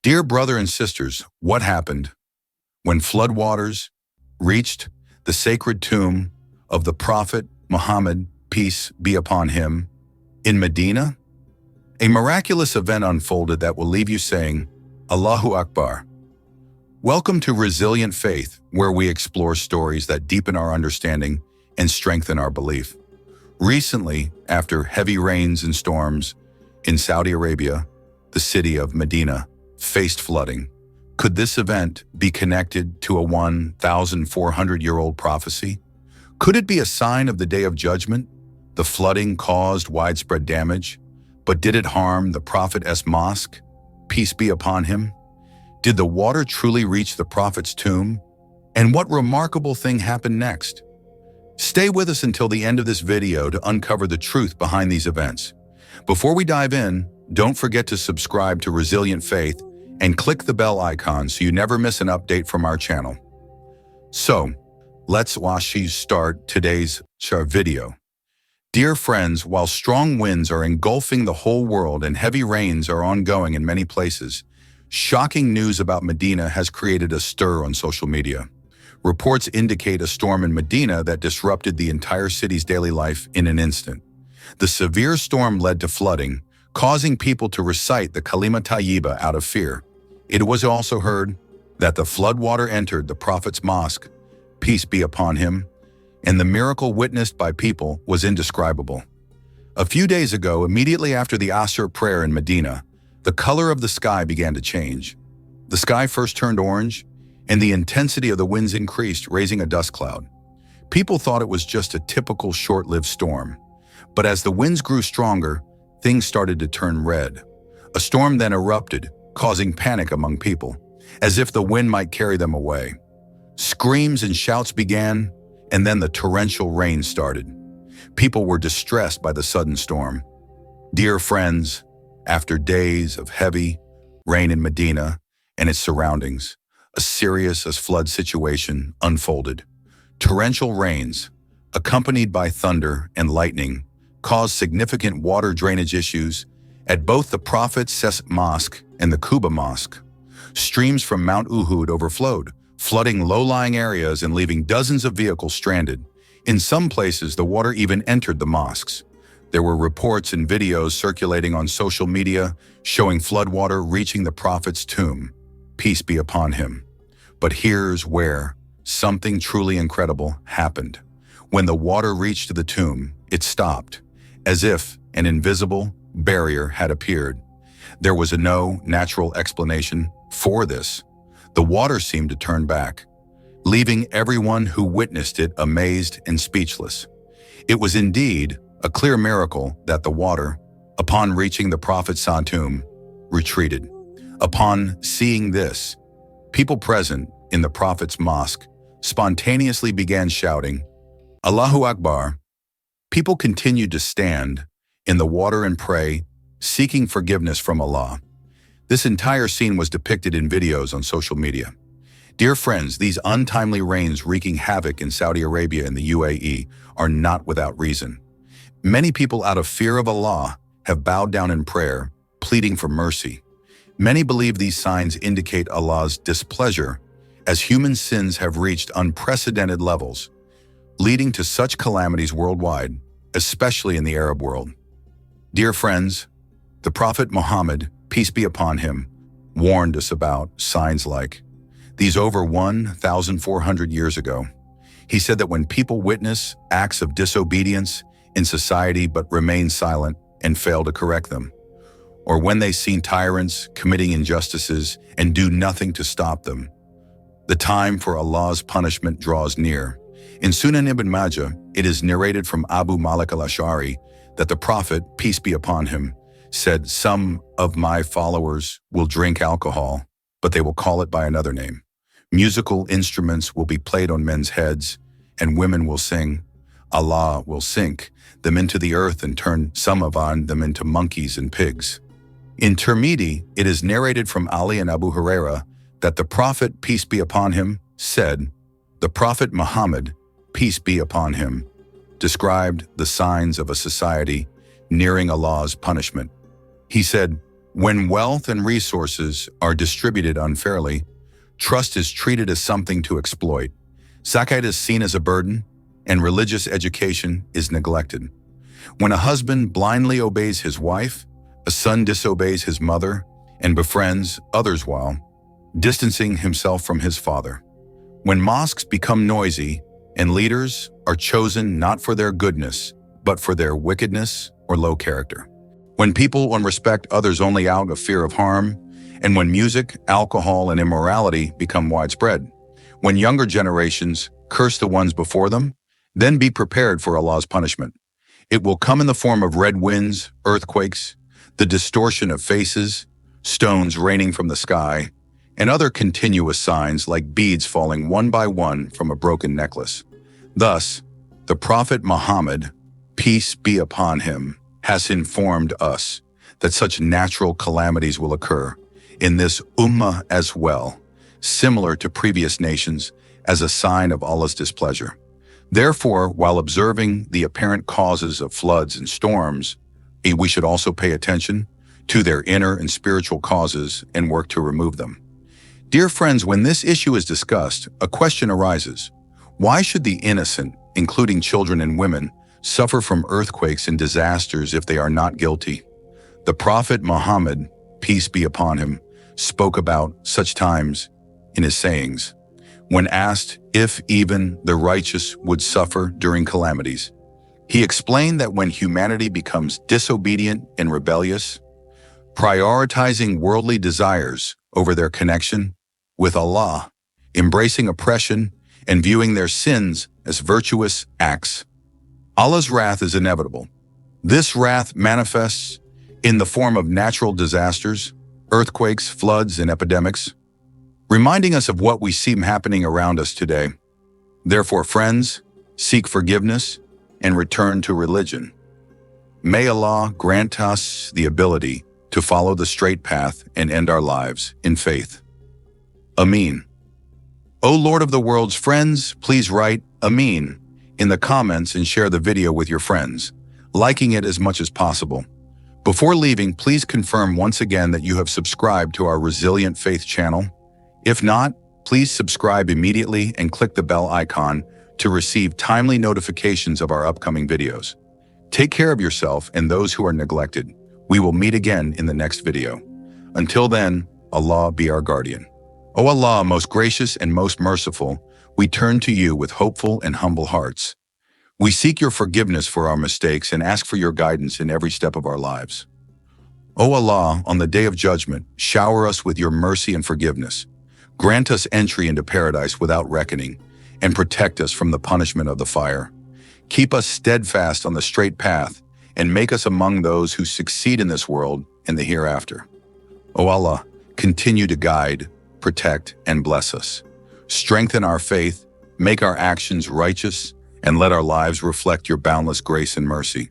Dear brother and sisters, what happened when floodwaters reached the sacred tomb of the Prophet Muhammad, peace be upon him, in Medina? A miraculous event unfolded that will leave you saying, Allahu Akbar. Welcome to Resilient Faith, where we explore stories that deepen our understanding and strengthen our belief. Recently, after heavy rains and storms in Saudi Arabia, the city of Medina faced flooding. Could this event be connected to a 1,400-year-old prophecy? Could it be a sign of the Day of Judgment? The flooding caused widespread damage, but did it harm the Prophet's mosque? Peace be upon him. Did the water truly reach the Prophet's tomb? And what remarkable thing happened next? Stay with us until the end of this video to uncover the truth behind these events. Before we dive in, don't forget to subscribe to Resilient Faith and click the bell icon so you never miss an update from our channel. So, let's start today's video. Dear friends, while strong winds are engulfing the whole world and heavy rains are ongoing in many places, shocking news about Medina has created a stir on social media. Reports indicate a storm in Medina that disrupted the entire city's daily life in an instant. The severe storm led to flooding, causing people to recite the Kalima Tayyiba out of fear. It was also heard that the floodwater entered the Prophet's mosque, peace be upon him, and the miracle witnessed by people was indescribable. A few days ago, immediately after the Asr prayer in Medina, the color of the sky began to change. The sky first turned orange, and the intensity of the winds increased, raising a dust cloud. People thought it was just a typical short-lived storm. But as the winds grew stronger, things started to turn red. A storm then erupted, causing panic among people, as if the wind might carry them away. Screams and shouts began, and then the torrential rain started. People were distressed by the sudden storm. Dear friends, after days of heavy rain in Medina and its surroundings, a serious flood situation unfolded. Torrential rains, accompanied by thunder and lightning, caused significant water drainage issues at both the Prophet's Mosque and the Quba Mosque. Streams from Mount Uhud overflowed, flooding low-lying areas and leaving dozens of vehicles stranded. In some places, the water even entered the mosques. There were reports and videos circulating on social media showing floodwater reaching the Prophet's tomb, peace be upon him. But here's where something truly incredible happened. When the water reached the tomb, it stopped, as if an invisible barrier had appeared. There was no natural explanation for this. The water seemed to turn back, leaving everyone who witnessed it amazed and speechless. It was indeed a clear miracle that the water, upon reaching the Prophet's tomb, retreated. Upon seeing this, people present in the Prophet's mosque spontaneously began shouting, Allahu Akbar. People continued to stand in the water and pray, seeking forgiveness from Allah. This entire scene was depicted in videos on social media. Dear friends, these untimely rains wreaking havoc in Saudi Arabia and the UAE are not without reason. Many people, out of fear of Allah, have bowed down in prayer, pleading for mercy. Many believe these signs indicate Allah's displeasure, as human sins have reached unprecedented levels, leading to such calamities worldwide, especially in the Arab world. Dear friends, the Prophet Muhammad, peace be upon him, warned us about signs like these over 1,400 years ago. He said that when people witness acts of disobedience in society but remain silent and fail to correct them, or when they see tyrants committing injustices and do nothing to stop them, the time for Allah's punishment draws near. In Sunan ibn Majah, it is narrated from Abu Malik al-Ash'ari that the Prophet, peace be upon him, said, some of my followers will drink alcohol, but they will call it by another name. Musical instruments will be played on men's heads, and women will sing. Allah will sink them into the earth and turn some of them into monkeys and pigs. In Tirmidhi, it is narrated from Ali and Abu Huraira that the Prophet, peace be upon him, said, the Prophet Muhammad, peace be upon him, described the signs of a society nearing Allah's punishment. He said, When wealth and resources are distributed unfairly, trust is treated as something to exploit. Zakat is seen as a burden, and religious education is neglected. When a husband blindly obeys his wife, a son disobeys his mother and befriends others while distancing himself from his father. When mosques become noisy and leaders are chosen not for their goodness, but for their wickedness or low character. When people respect others only out of fear of harm, and when music, alcohol, and immorality become widespread. When younger generations curse the ones before them, then be prepared for Allah's punishment. It will come in the form of red winds, earthquakes, the distortion of faces, stones raining from the sky, and other continuous signs like beads falling one by one from a broken necklace. Thus, the Prophet Muhammad, peace be upon him, has informed us that such natural calamities will occur in this ummah as well, similar to previous nations, as a sign of Allah's displeasure. Therefore, while observing the apparent causes of floods and storms, we should also pay attention to their inner and spiritual causes and work to remove them. Dear friends, when this issue is discussed, a question arises. Why should the innocent, including children and women, suffer from earthquakes and disasters if they are not guilty? The Prophet Muhammad, peace be upon him, spoke about such times in his sayings. When asked if even the righteous would suffer during calamities, he explained that when humanity becomes disobedient and rebellious, prioritizing worldly desires over their connection with Allah, embracing oppression, and viewing their sins as virtuous acts, Allah's wrath is inevitable. This wrath manifests in the form of natural disasters, earthquakes, floods, and epidemics, reminding us of what we see happening around us today. Therefore, friends, seek forgiveness and return to religion. May Allah grant us the ability to follow the straight path and end our lives in faith. Ameen. O Lord of the world's friends, please write Ameen in the comments and share the video with your friends, liking it as much as possible. Before leaving, please confirm once again that you have subscribed to our Resilient Faith channel. If not, please subscribe immediately and click the bell icon to receive timely notifications of our upcoming videos. Take care of yourself and those who are neglected. We will meet again in the next video. Until then, Allah be our guardian. O Allah, most gracious and most merciful, we turn to you with hopeful and humble hearts. We seek your forgiveness for our mistakes and ask for your guidance in every step of our lives. O Allah, on the day of judgment, shower us with your mercy and forgiveness. Grant us entry into paradise without reckoning, and protect us from the punishment of the fire. Keep us steadfast on the straight path, and make us among those who succeed in this world and the hereafter. O Allah, continue to guide, protect, and bless us. Strengthen our faith, make our actions righteous, and let our lives reflect your boundless grace and mercy.